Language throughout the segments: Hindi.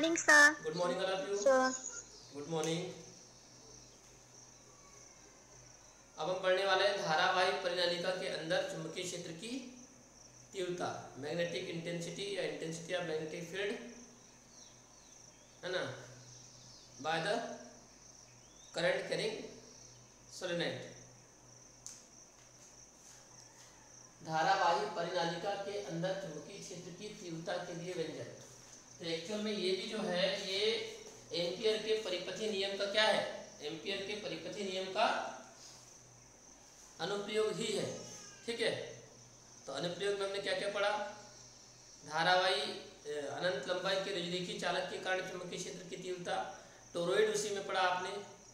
morning, sir. Good morning, all of you. Sir. Good morning. अब हम पढ़ने वाले हैं धारावाही परिनालिका के अंदर चुंबकीय क्षेत्र की तीव्रता, मैग्नेटिक इंटेंसिटी या इंटेंसिटी ऑफ मैग्नेटिक फील्ड, है ना, by the current carrying solenoid. धारावाही परिनालिका के अंदर चुंबकीय क्षेत्र की तीव्रता के लिए व्यंजक। तो एक्चुअल में ये भी जो है ये एम्पियर के परिपथीय नियम का क्या है, एम्पियर के परिपथीय नियम का अनुप्रयोग ही है। ठीक है, तो अनुप्रयोग में हमने क्या क्या पढ़ा? धारावाही अनंत लंबाई के रजरेखी चालक के कारण चुंबकीय क्षेत्र की तीव्रता, टोरॉइड उसी में पढ़ा आपने,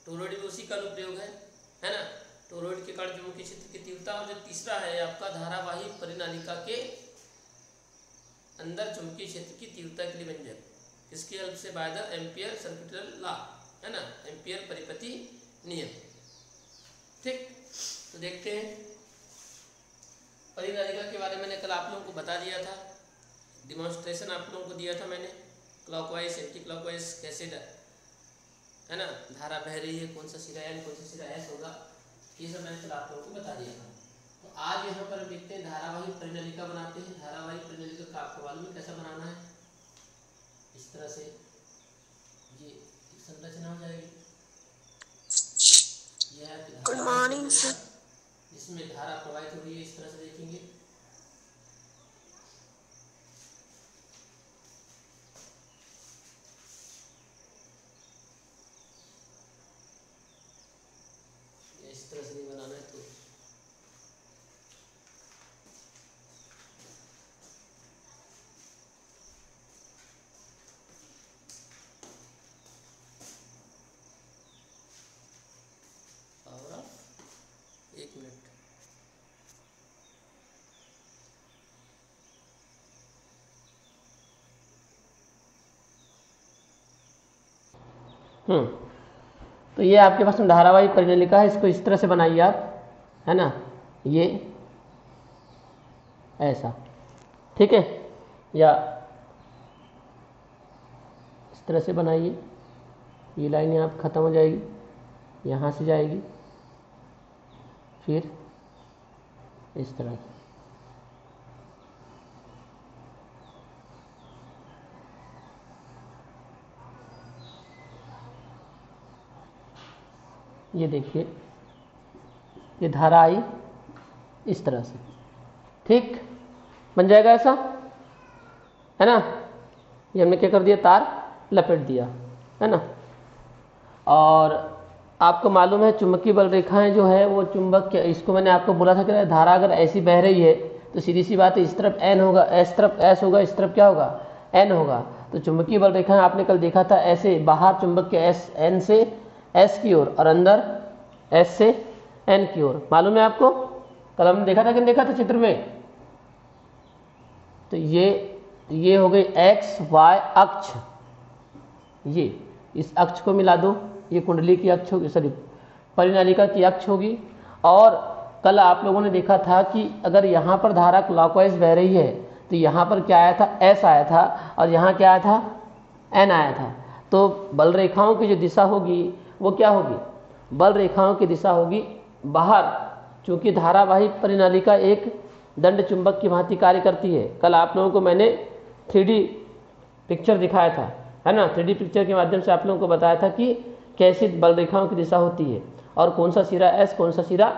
टोरॉइड भी उसी का अनुप्रयोग है ना, टोरॉइड के कारण चुंबकीय क्षेत्र की तीव्रता। और जो तीसरा है आपका धारावाही परिनालिका के अंदर चुंबकीय क्षेत्र की तीव्रता के लिए व्यंजक, किसकी हेल्प से? By the ampere circuital law, है ना, एम्पियर परिपथी नियम। ठीक, तो देखते हैं परिनालिका के बारे में मैंने कल आप लोगों को बता दिया था, डिमॉन्स्ट्रेशन आप लोगों को दिया था मैंने, क्लॉकवाइज एंटी क्लॉकवाइज कैसे, है ना, धारा बह रही है, कौन सा सिरा एन कौन सा सिरा एस होगा, ये सब मैंने कल आप लोगों को बता दिया था। तो आज यहाँ पर देखते हैं धारावाही परिनालिका बनाते हैं। धारावाही परिनालिका का आपको मालूम है कैसा बनाना है, इस तरह से ये संरचना हो जाएगी। Good morning, sir. इसमें धारा प्रवाहित हो रही है, इस तरह से देखेंगे। इस तरह से नहीं बनाना है तो पावर ऑफ 1 मिनट। तो ये आपके पास में धारावाही परिनालिका है, इसको इस तरह से बनाइए आप, है ना, ये ऐसा, ठीक है, या इस तरह से बनाइए। ये लाइन यहाँ पे ख़त्म हो जाएगी, यहाँ से जाएगी, फिर इस तरह से। ये देखिए, ये धारा आई इस तरह से, ठीक, बन जाएगा ऐसा, है ना। ये हमने क्या कर दिया, तार लपेट दिया, है ना। और आपको मालूम है चुंबकीय बल रेखाएं जो है वो चुंबक के, इसको मैंने आपको बोला था कि धारा अगर ऐसी बह रही है तो सीधी सी बात है, इस तरफ एन होगा, इस तरफ एस होगा, इस तरफ क्या होगा, एन होगा। तो चुंबकीय बल रेखाएं आपने कल देखा था ऐसे, बाहर चुंबक के एस एन से एस की ओर और अंदर एस से एन की ओर, मालूम है आपको, कल हमने देखा था कि नहीं देखा था चित्र में। तो ये हो गई एक्स वाई अक्ष, ये इस अक्ष को मिला दो, ये कुंडली की अक्ष होगी, सॉरी परिनालिका की अक्ष होगी। और कल आप लोगों ने देखा था कि अगर यहाँ पर धारा क्लॉकवाइज बह रही है तो यहाँ पर क्या आया था, एस आया था, और यहाँ क्या आया था, एन आया था। तो बल रेखाओं की जो दिशा होगी वो क्या होगी, बल रेखाओं की दिशा होगी बाहर, चूंकि धारावाही परिनालिका एक दंड चुंबक की भांति कार्य करती है। कल आप लोगों को मैंने 3D पिक्चर दिखाया था, है ना, 3D पिक्चर के माध्यम से आप लोगों को बताया था कि कैसी बल रेखाओं की दिशा होती है और कौन सा सिरा एस कौन सा सिरा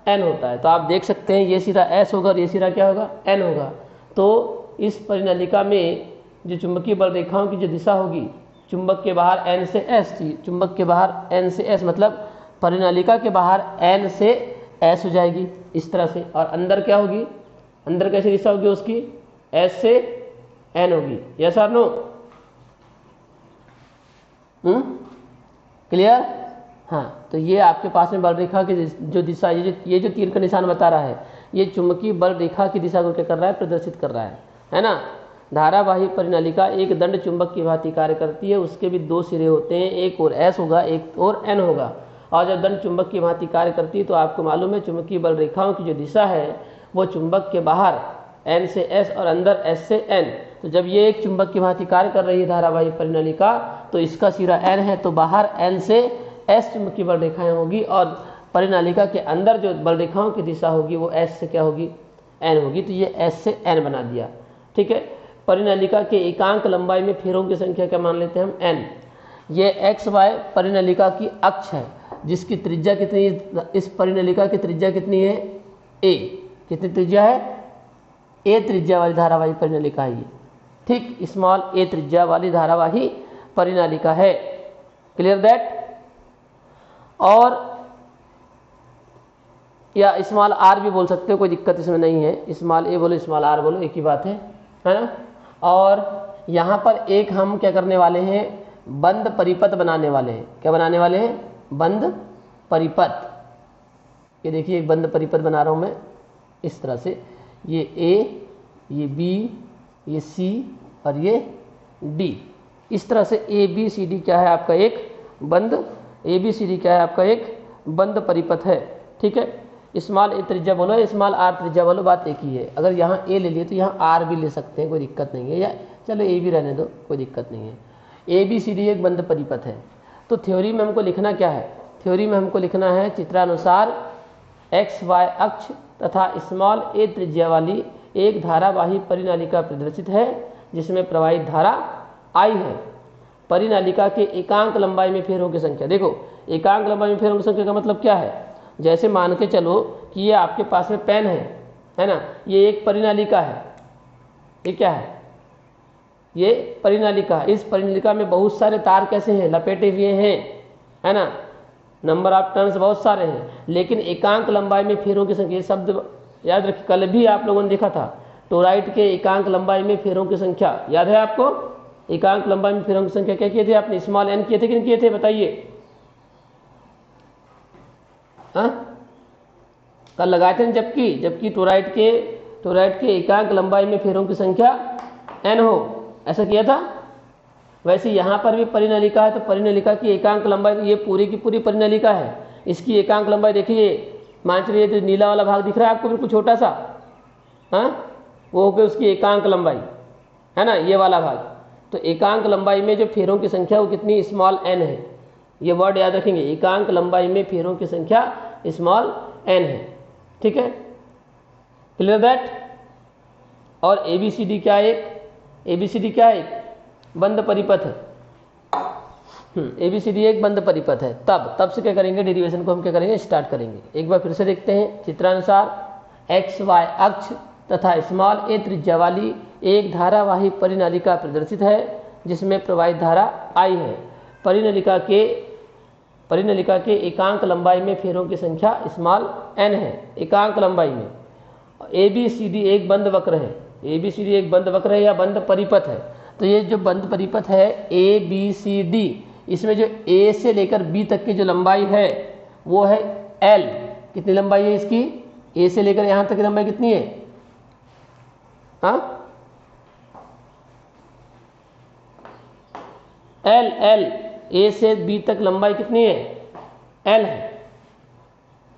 एन होता है। तो आप देख सकते हैं ये सिरा एस होगा और ये सिरा क्या होगा, एन होगा। तो इस परिनालिका में जो चुंबकीय बल रेखाओं की जो दिशा होगी, चुंबक के बाहर एन से एस थी, चुंबक के बाहर एन से एस, मतलब परिनालिका के बाहर एन से एस हो जाएगी इस तरह से, और अंदर क्या होगी, अंदर कैसी दिशा होगी उसकी, एस से एन होगी। यस और नो, क्लियर? हाँ, तो ये आपके पास में बल रेखा की जो दिशा, ये जो तीर का निशान बता रहा है, ये चुंबकीय बल रेखा की दिशा को क्या कर रहा है, प्रदर्शित कर रहा है ना। धारावाही परिनालिका एक दंड चुंबक की भांति कार्य करती है, उसके भी 2 सिरे होते हैं, एक और एस होगा, एक और एन होगा। और जब दंड चुंबक की भांति कार्य करती है तो आपको मालूम है चुंबकीय बल रेखाओं की जो दिशा है वो चुंबक के बाहर एन से एस और अंदर एस से एन, तो जब ये एक चुंबक की भांति कार्य कर रही है धारावाही परिनालिका, तो इसका सिरा n है, तो बाहर n से s चुंबकीय बल रेखाएं होगी और परिनालिका के अंदर जो बल रेखाओं की दिशा होगी वो s से क्या होगी, n होगी। तो ये s से n बना दिया, ठीक है। परिनालिका के एकांक लंबाई में फेरों की संख्या क्या मान लेते हैं हम, n। ये x y परिनालिका की अक्ष है जिसकी त्रिज्या कितनी है, इस परिनालिका की त्रिज्या कितनी है, a। कितनी त्रिज्या है, a त्रिज्या वाली धारावाही परिनालिका है ये, ठीक, स्मॉल a त्रिज्या वाली धारावाही परिनालिका है। Clear that. और या स्मॉल r भी बोल सकते हो, कोई दिक्कत इसमें नहीं है, स्मॉल a बोलो स्मॉल r बोलो, एक ही बात है ना। और यहाँ पर एक हम क्या करने वाले हैं, बंद परिपथ बनाने वाले हैं। क्या बनाने वाले हैं, बंद परिपथ। ये देखिए एक बंद परिपथ बना रहा हूँ मैं इस तरह से, ये a, ये b, ये c और ये d। इस तरह से a b c d क्या है आपका एक बंद, a b c d क्या है आपका एक बंद परिपथ है, ठीक है। स्मॉल a त्रिज्या बोलो स्मॉल r त्रिज्या बोलो, बात एक ही है। अगर यहाँ a ले लिए तो यहाँ r भी ले सकते हैं, कोई दिक्कत नहीं है, या चलो a भी रहने दो, कोई दिक्कत नहीं है। a b c d एक बंद परिपथ है। तो थ्योरी में हमको लिखना क्या है, थ्योरी में हमको लिखना है चित्रानुसार एक्स वाई अक्ष तथा स्मॉल a त्रिज्या वाली एक धारावाही परिनालिका प्रदर्शित है जिसमें प्रवाहित धारा I है। परिनालिका के एकांक लंबाई में फेरों की संख्या, देखो एकांक लंबाई में फेरों की संख्या का मतलब क्या है, जैसे मान के चलो कि ये आपके पास में पेन है ना, ये एक परिनालिका है, ये क्या है, ये परिनालिका। इस परिनालिका में बहुत सारे तार कैसे हैं, लपेटे हुए हैं, है ना, नंबर ऑफ टर्न्स बहुत सारे हैं, लेकिन एकांक लंबाई में फेरों की संख्या, शब्द याद रखिए, कल भी आप लोगों ने देखा था टोराइड के एकांक लंबाई में फेरों की संख्या, याद है आपको, एकांक लंबाई में फेरों की संख्या क्या किए थे आपने, स्मॉल n किए थे कि नहीं किए थे, बताइए। हाँ, कल लगाए थे, जबकि टोराइड के एकांक लंबाई में फेरों की संख्या n हो, ऐसा किया था। वैसे यहाँ पर भी परिनालिका है, तो परिनालिका की एकांक लंबाई, ये पूरी की पूरी परिनालिका है, इसकी एकांक लंबाई देखिए, मान चलिए जो नीला वाला भाग दिख रहा है आपको बिल्कुल छोटा सा, हाँ, वो हो गया उसकी एकांक लंबाई, है ना, ये वाला भाग। तो एकांक लंबाई में जो फेरों की संख्या वो कितनी, स्मॉल n है, ये वर्ड याद रखेंगे, एकांक लंबाई में फेरों की संख्या स्मॉल n है, ठीक है। Clear that. और ABCD क्या है, ABCD क्या है, बंद परिपथ है। ABCD एक बंद परिपथ है। तब से क्या करेंगे, डेरिवेशन को हम क्या करेंगे, स्टार्ट करेंगे। एक बार फिर से देखते हैं, चित्रानुसार एक्स वाई अक्ष तथा स्मॉल a त्रिज्या वाली एक धारावाही परिनालिका प्रदर्शित है जिसमें प्रवाहित धारा I है। परिनालिका के एकांक लंबाई में फेरों की संख्या स्मॉल n है, एकांक लंबाई में। ABCD एक बंद वक्र है, ABCD एक बंद वक्र है या बंद परिपथ है। तो ये जो बंद परिपथ है ABCD, इसमें जो A से लेकर B तक की जो लंबाई है वो है L। कितनी लंबाई है इसकी, A से लेकर यहाँ तक की लंबाई कितनी है, हाँ, L A से B तक लंबाई कितनी है, L है,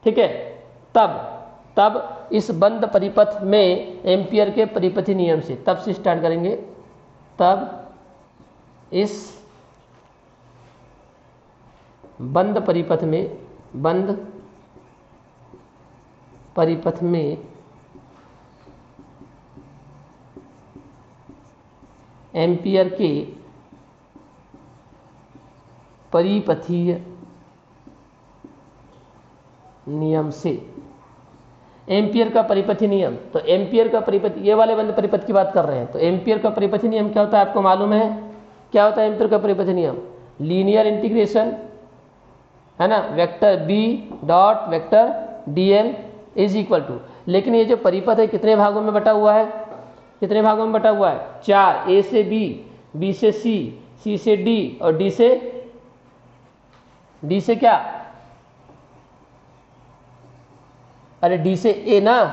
ठीक है। तब इस बंद परिपथ में एम्पियर के परिपथी नियम से, तब से स्टार्ट करेंगे, तब इस बंद परिपथ में एम्पियर के परिपथीय नियम से, एम्पियर का परिपथी नियम, तो एम्पियर का परिपथी, ये वाले बंद परिपथ की बात कर रहे हैं। तो एम्पियर का परिपथी नियम क्या होता है आपको मालूम है, क्या होता है एम्पियर का परिपथी नियम, लीनियर इंटीग्रेशन, है ना, vector b dot vector dl is equal to, लेकिन ये जो परिपथ है कितने भागों में बटा हुआ है, कितने भागों में बटा हुआ है, 4, a से b, b से c, c से d और d से क्या, अरे d से a ना,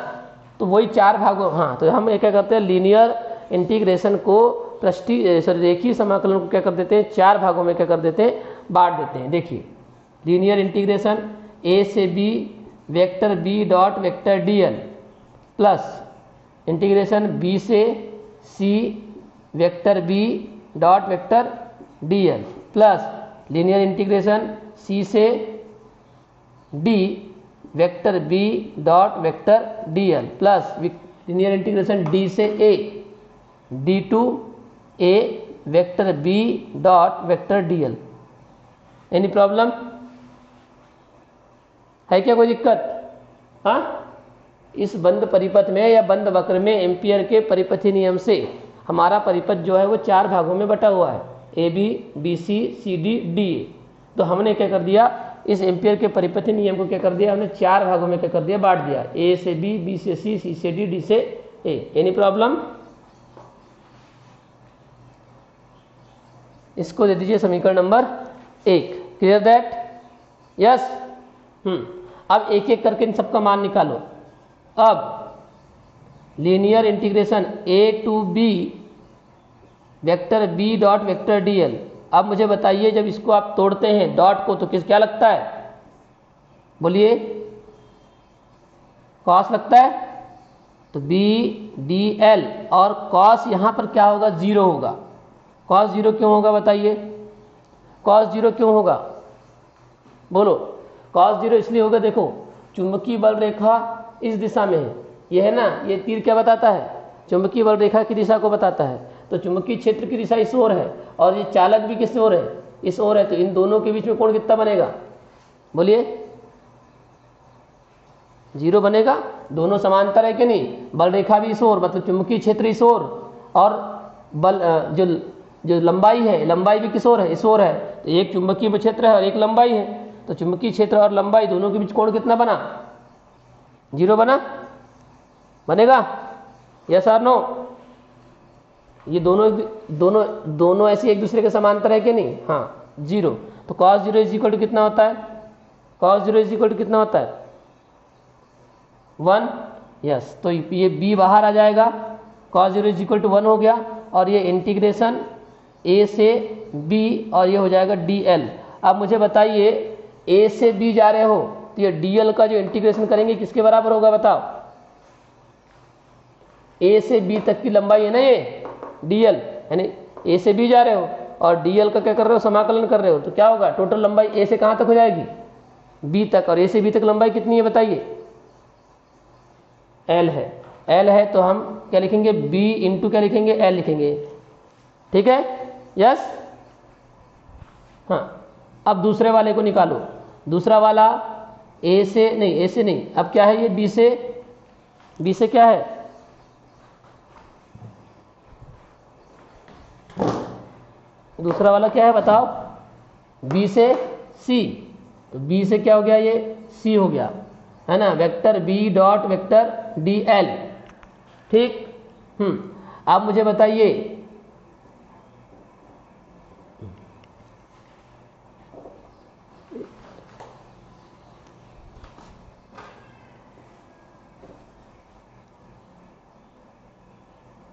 तो वही 4 भागों, हाँ, तो हम क्या करते हैं, लीनियर इंटीग्रेशन को रेखीय समाकलन को क्या कर देते हैं, 4 भागों में क्या कर देते हैं, बांट देते हैं। देखिए लीनियर इंटीग्रेशन a से b vector b dot vector dl plus integration b से c vector B dot vector D L plus linear integration C से D vector B dot vector D L plus linear integration D से A D to A vector B dot vector D L. Any problem है क्या, कोई दिक्कत? हाँ, इस बंद परिपथ में या बंद वक्र में एम्पियर के परिपथी नियम से हमारा परिपथ जो है वो 4 भागों में बटा हुआ है, A B B C C D D A. तो हमने क्या कर दिया, इस एम्पियर के परिपथी नियम को क्या कर दिया हमने 4 भागों में क्या कर दिया, बांट दिया, ए से बी, बी से सी, सी से डी, डी से ए। Any problem? इसको दे दीजिए समीकरण नंबर 1। Clear that? यस। अब एक एक करके इन सबका मान निकालो। अब linear integration A to B vector B dot vector D L. अब मुझे बताइए जब इसको आप तोड़ते हैं डॉट को तो क्या लगता है, बोलिए? कॉस लगता है। तो बी डी एल और कॉस यहां पर क्या होगा, 0 होगा। कॉस 0 क्यों होगा बताइए? कॉस 0 क्यों होगा, बोलो? कॉस 0 इसलिए होगा, देखो चुंबकीय बल रेखा इस दिशा में है, ये है ना, ये तीर क्या बताता है, चुंबकीय बल रेखा की दिशा को बताता है। तो चुंबकीय क्षेत्र की दिशा इस ओर है और ये चालक भी किस ओर है, इस ओर है। तो इन दोनों के बीच में कोण कितना बनेगा, बोलिए? 0 बनेगा। दोनों समांतर है कि नहीं, बल रेखा भी इस ओर, मतलब चुंबकीय क्षेत्र इस ओर, और बल जो लंबाई है, लंबाई भी किस ओर है, इस ओर है। तो एक चुंबकीय क्षेत्र है और एक लंबाई है, तो चुंबकीय क्षेत्र और लंबाई दोनों के बीच कोण कितना बना, 0 बना, बनेगा? यस और नो? ये दोनों ऐसे एक दूसरे के समांतर है कि नहीं? हाँ, 0। तो cos 0 इज इक्वल टू कितना होता है, cos 0 इज इक्वल टू कितना होता है, 1। यस, तो ये b बाहर आ जाएगा, cos 0 इज इक्वल टू 1 हो गया, और ये इंटीग्रेशन a से b और ये हो जाएगा dl। अब मुझे बताइए a से b जा रहे हो तो ये dl का जो इंटीग्रेशन करेंगे किसके बराबर होगा, बताओ? a से b तक की लंबाई है ना ये dl, यानी a से b जा रहे हो और dl का क्या कर रहे हो, समाकलन कर रहे हो। तो क्या होगा, टोटल लंबाई a से कहां तक हो जाएगी, b तक, और a से b तक लंबाई कितनी है बताइए, l है। l है तो हम क्या लिखेंगे, b इंटू क्या लिखेंगे, l लिखेंगे। ठीक है? यस। हाँ, अब दूसरे वाले को निकालो। दूसरा वाला a से नहीं, अब क्या है ये, b से क्या है, दूसरा वाला क्या है बताओ, b से c। तो b से क्या हो गया, ये c हो गया, है ना, vector b dot vector D L. ठीक। अब मुझे बताइए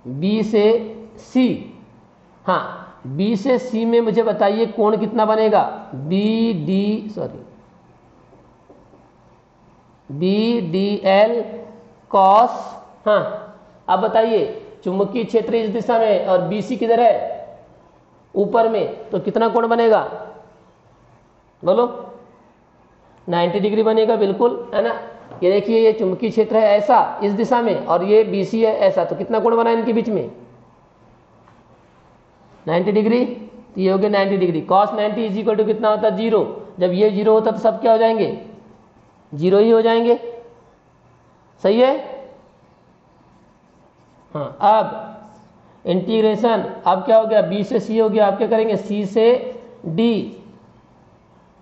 b से c। हाँ, b से c में मुझे बताइए कोण कितना बनेगा, बी डी एल कॉस। हाँ, अब बताइए चुंबकीय क्षेत्र इस दिशा में और बी सी किधर है, ऊपर में, तो कितना कोण बनेगा, बोलो? 90 डिग्री बनेगा, बिल्कुल, है ना। ये देखिए ये चुंबकीय क्षेत्र है ऐसा इस दिशा में और ये बी सी है ऐसा, तो कितना कोण बना इनके बीच में, 90 डिग्री। तो ये हो गया 90 degree. Cos 90 is equal to कितना होता है, 0। जब ये 0 होता तो सब क्या हो जाएंगे, 0 ही हो जाएंगे। सही है? हाँ, अब इंटीग्रेशन, अब क्या हो गया, b से c हो गया। अब क्या करेंगे, c से d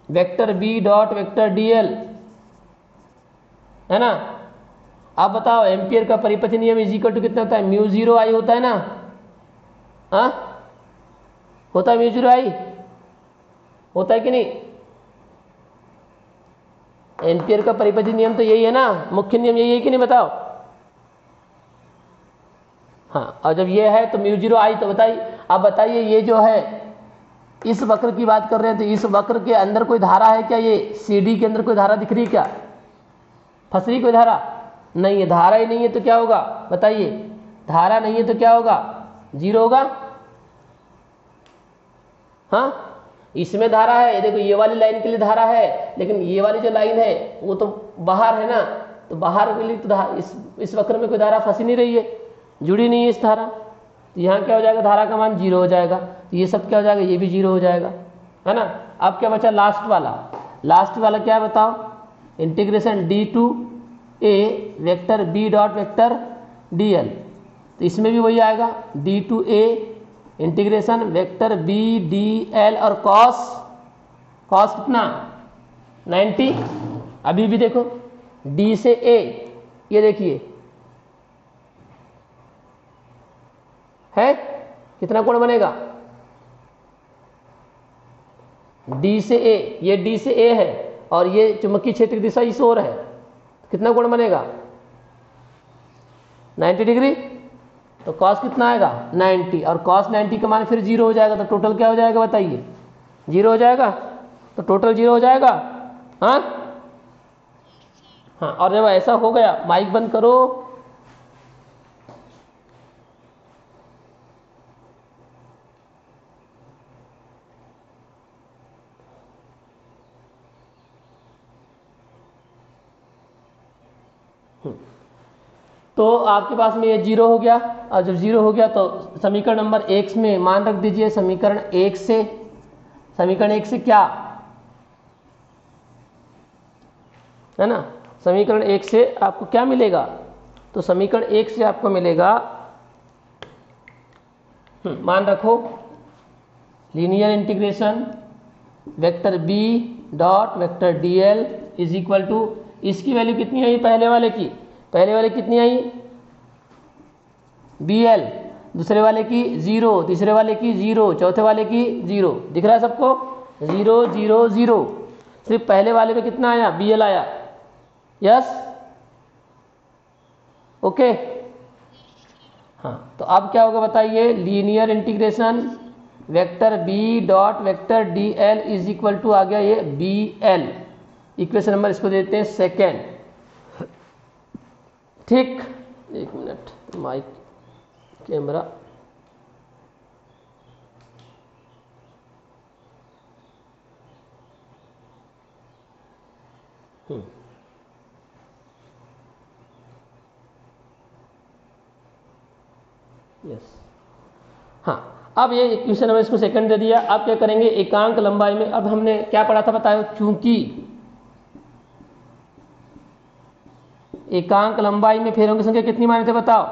vector b dot vector dl, है ना। अब बताओ एम्पियर का परिपथी नियम इज इक्वल टू कितना होता है, म्यू 0 आई होता है ना। हाँ, होता है म्यू 0 आई, होता है कि नहीं? एम्पियर का परिपथी नियम तो यही है ना, मुख्य नियम यही है कि नहीं, बताओ? हाँ, और जब ये है तो म्यू 0 आई, तो बताइए, अब बताइए ये जो है इस वक्र की बात कर रहे हैं, तो इस वक्र के अंदर कोई धारा है क्या, ये CD के अंदर कोई धारा दिख रही है क्या, फंस रही कोई धारा? नहीं है, धारा ही नहीं है तो क्या होगा बताइए, धारा नहीं है तो क्या होगा, 0 होगा। हाँ, इसमें धारा है, ये देखो ये वाली लाइन के लिए धारा है, लेकिन ये वाली जो लाइन है वो तो बाहर है ना, तो बाहर के लिए तो इस वक्र में कोई धारा फंसी नहीं रही है, जुड़ी नहीं है इस धारा, तो यहाँ क्या हो जाएगा, धारा का मान 0 हो जाएगा। तो ये सब क्या हो जाएगा, ये भी 0 हो जाएगा, है ना। अब क्या बचा लास्ट वाला, लास्ट वाला क्या है बताओ, integration D to A vector B dot vector D L, तो इसमें भी वही आएगा, D to A integration vector B D L और कॉस कितना 90। अभी भी देखो डी से ए, ये देखिए है कितना कोण बनेगा, डी से ए, ये डी से ए है और ये चुंबकीय क्षेत्र की दिशा इस ओर है, कितना कोण बनेगा 90 डिग्री। तो कॉस कितना आएगा 90, और कॉस 90 का मान फिर 0 हो जाएगा, तो टोटल क्या हो जाएगा बताइए, 0 हो जाएगा, तो टोटल 0 हो जाएगा। हाँ हाँ, और जब ऐसा हो गया माइक बंद करो। तो आपके पास में ये 0 हो गया, और जब 0 हो गया तो समीकरण नंबर 1 में मान रख दीजिए, समीकरण 1 से क्या है ना, समीकरण 1 से आपको क्या मिलेगा, तो समीकरण 1 से आपको मिलेगा, मान रखो linear integration vector B dot vector D L is equal to, इसकी वैल्यू कितनी आई पहले वाले की, पहले वाले कितनी आई बी एल, दूसरे वाले की 0, तीसरे वाले की 0, चौथे वाले की 0, दिख रहा है सबको 0 0 0, सिर्फ पहले वाले में कितना आया बी एल आया, यस ओके। हाँ, तो अब क्या होगा बताइए, linear integration vector B dot vector D L is equal to आ गया ये बी एल, इक्वेशन नंबर इसको देते हैं सेकेंड, ठीक। एक मिनट, माइक कैमरा, यस। हाँ, अब ये इक्वेशन नंबर इसको सेकंड दे दिया। अब क्या करेंगे, एकांक लंबाई में, अब हमने क्या पढ़ा था बताओ, चूंकि एकांक लंबाई में फेरों की संख्या कितनी माने थे बताओ,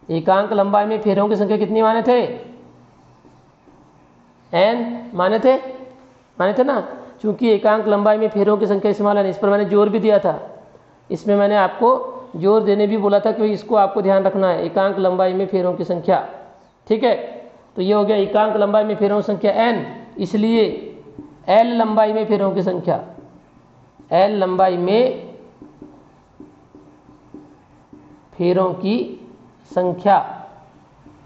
एकांक लंबाई में फेरों की संख्या कितनी माने थे, n माने थे ना, चूंकि एकांक लंबाई में फेरों की संख्या स्मॉल n, इस पर मैंने जोर भी दिया था, इसमें मैंने आपको जोर देने भी बोला था कि इसको आपको ध्यान रखना है, एकांक लंबाई में फेरों की संख्या, ठीक है। तो ये हो गया एकांक लंबाई में फेरों की संख्या n, इसलिए l लंबाई में फेरों की संख्या, l लंबाई में फेरों की संख्या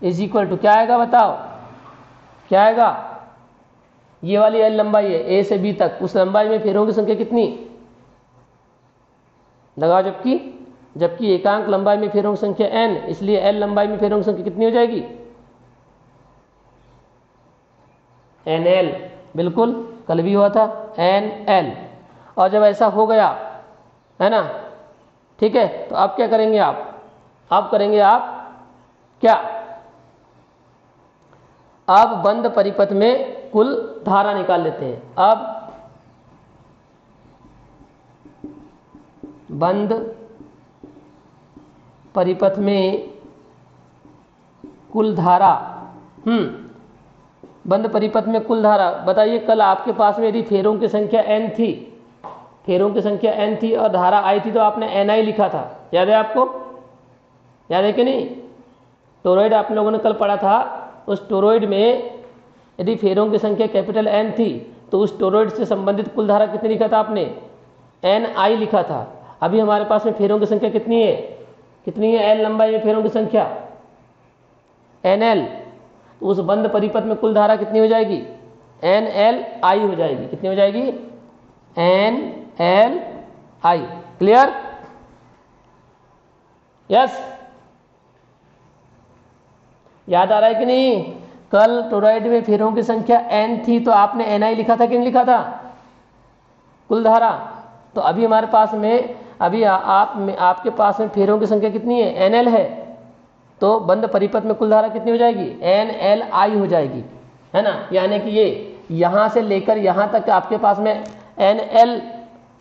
इज इक्वल टू क्या आएगा बताओ, क्या आएगा, ये वाली l लंबाई है a से b तक, उस लंबाई में फेरों की संख्या कितनी लगाओ, जबकि एकांक लंबाई में फेरों की संख्या n, इसलिए l लंबाई में फेरों की संख्या कितनी हो जाएगी nl, बिल्कुल कल भी हुआ था nl। और जब ऐसा हो गया है ना, ठीक है, तो अब क्या करेंगे आप करेंगे आप क्या, अब बंद परिपथ में कुल धारा निकाल लेते हैं। अब बंद परिपथ में कुल धारा, बंद परिपथ में कुल धारा बताइए, कल आपके पास में यदि फेरों की संख्या n थी, फेरों की संख्या n थी और धारा आई थी, तो आपने ni लिखा था, याद है आपको, याद है कि नहीं, टोरॉइड आप लोगों ने कल पढ़ा था, उस टोरॉइड में यदि फेरों की संख्या कैपिटल n थी तो उस टोरॉइड से संबंधित कुल धारा कितनी लिखा था आपने, ni लिखा था। अभी हमारे पास में फेरों की संख्या कितनी है l लंबाई में फेरों की संख्या nl, तो उस बंद परिपथ में कुल धारा कितनी हो जाएगी nli हो जाएगी, कितनी हो जाएगी nli, क्लियर, यस। याद आ रहा है कि नहीं? कल टोरॉइड में फेरों की संख्या n थी तो आपने ni लिखा था कि नहीं लिखा था, कुल धारा। तो अभी हमारे पास में अभी आपके पास में फेरों की संख्या कितनी है, nl है, तो बंद परिपथ में कुल धारा कितनी हो जाएगी, nli हो जाएगी, है ना। यानी कि ये यहाँ से लेकर यहाँ तक आपके पास में nl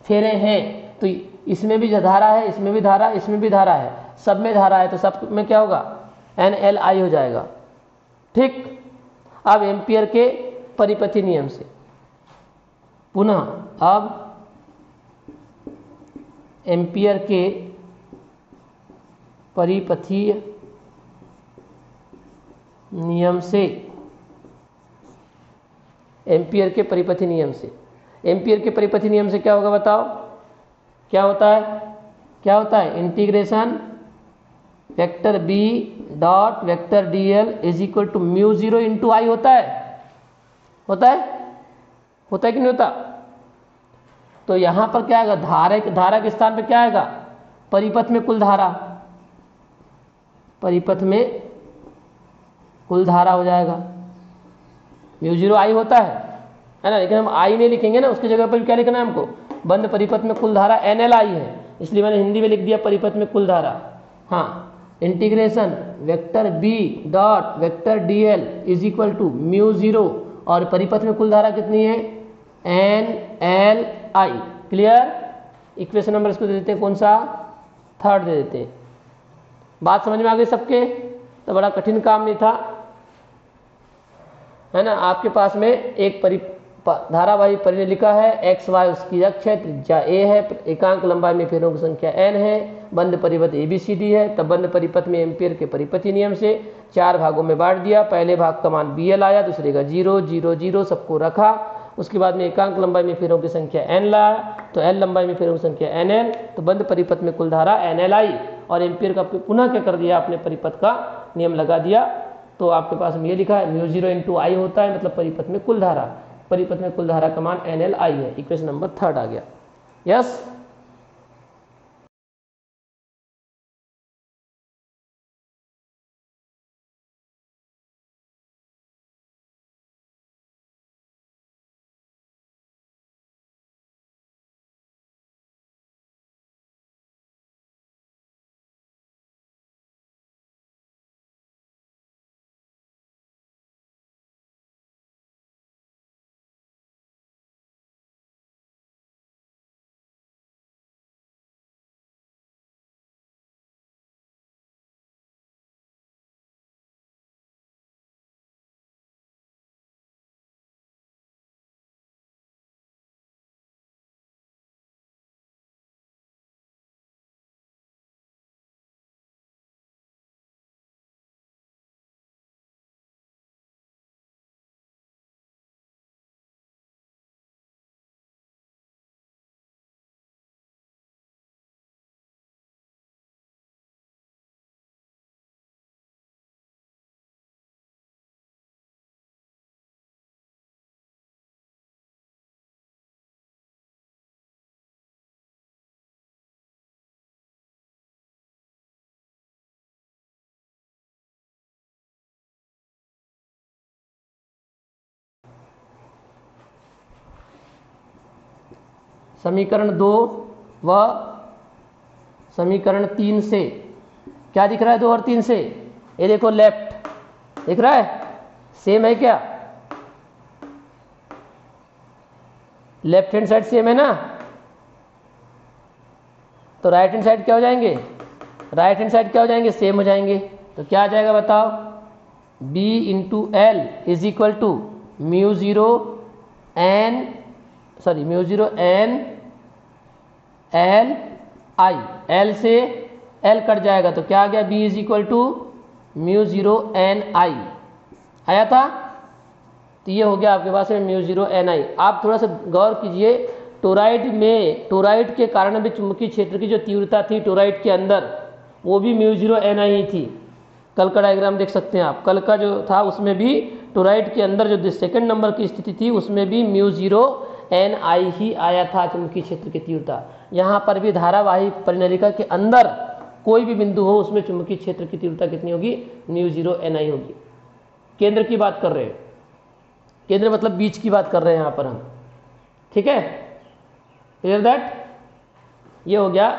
फेरे हैं, तो इसमें भी धारा है, इसमें भी धारा, इसमें भी धारा है, सब में धारा है, तो सब में क्या होगा, nli हो जाएगा। ठीक, अब एम्पियर के परिपथी नियम से पुनः अब एम्पियर के परिपथीय नियम से, एम्पियर के परिपथी नियम से, एम्पियर के परिपथी नियम से क्या होगा बताओ, क्या होता है, क्या होता है, integration vector b dot vector dl is equal to mu 0 into I होता है, होता है, होता है कि नहीं होता। तो यहां पर क्या आएगा, धारा के स्थान पे क्या आएगा, परिपथ में कुल धारा, परिपथ में कुल धारा हो जाएगा, म्यू 0 आई होता है ना, लेकिन हम आई नहीं लिखेंगे ना, उसकी जगह पर क्या लिखना है हमको, बंद परिपथ में कुल धारा nli है, इसलिए मैंने हिंदी में लिख दिया परिपथ में कुल धारा। हाँ, integration vector b dot vector dl is equal to mu 0 और परिपथ में कुल धारा कितनी है, nli। क्लियर, इक्वेशन नंबर इसको दे देते हैं, कौन सा, थर्ड दे देते हैं। बात समझ में आ गई सबके, तो बड़ा कठिन काम नहीं था, है ना। आपके पास में एक धारावाही परिनलिका है, एक्स वाई उसकी अक्ष है, त्रिज्या a है, एकांक लंबाई में फेरों की संख्या n है, बंद परिपथ ABCD है। तब बंद परिपथ में एम्पियर के परिपथी नियम से 4 भागों में बांट दिया, पहले भाग का मान BL आया, दूसरे का 0 0 0 सबको रखा, उसके बाद में एकांक लंबाई में फेरों की संख्या n लाया, तो l लंबाई में फेरों की संख्या nl, तो बंद परिपथ में कुल धारा nli, और एम्पियर का पुनः क्या कर दिया आपने, परिपथ का नियम लगा दिया। तो आपके पास में ये लिखा है म्यू 0 इंटू आई होता है, मतलब परिपथ में कुल धारा, परिपथ में कुल धारा का मान nli है। इक्वेशन नंबर थर्ड आ गया, यस। समीकरण 2 व समीकरण 3 से क्या दिख रहा है, 2 और 3 से, ये देखो लेफ्ट दिख रहा है, सेम है क्या, लेफ्ट हैंड साइड सेम है ना, तो राइट हैंड साइड क्या हो जाएंगे, राइट हैंड साइड क्या हो जाएंगे, सेम हो जाएंगे। तो क्या आ जाएगा बताओ, b into L is equal to mu 0 n l i, l से l कट जाएगा तो क्या आ गया, b is equal to mu 0 n i आया था। तो ये हो गया आपके पास में म्यू 0 n i। आप थोड़ा सा गौर कीजिए, टोराइड में, टोराइड के कारण भी चुंबकीय क्षेत्र की जो तीव्रता थी टोराइड के अंदर, वो भी म्यू 0 n i ही थी। कल का डायग्राम देख सकते हैं आप, कल का जो था उसमें भी टोराइड के अंदर जो सेकंड नंबर की स्थिति थी उसमें भी म्यू 0 n i ही आया था चुंबकीय क्षेत्र की तीव्रता। यहाँ पर भी धारावाही परिनलिका के अंदर कोई भी बिंदु हो उसमें चुंबकीय क्षेत्र की तीव्रता कितनी होगी, μ0 होगी। केंद्र की बात कर रहे हैं, केंद्र मतलब बीच की बात कर रहे हैं यहाँ पर हम, ठीक है, क्लियर दैट। ये हो गया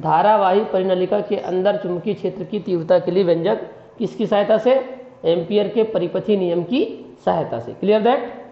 धारावाही परिनलिका के अंदर चुंबकीय क्षेत्र की तीव्रता के लिए व्यंजक किसकी सहायता से, एम्पियर के परिपथी नियम की सहायता से, क्लियर दैट।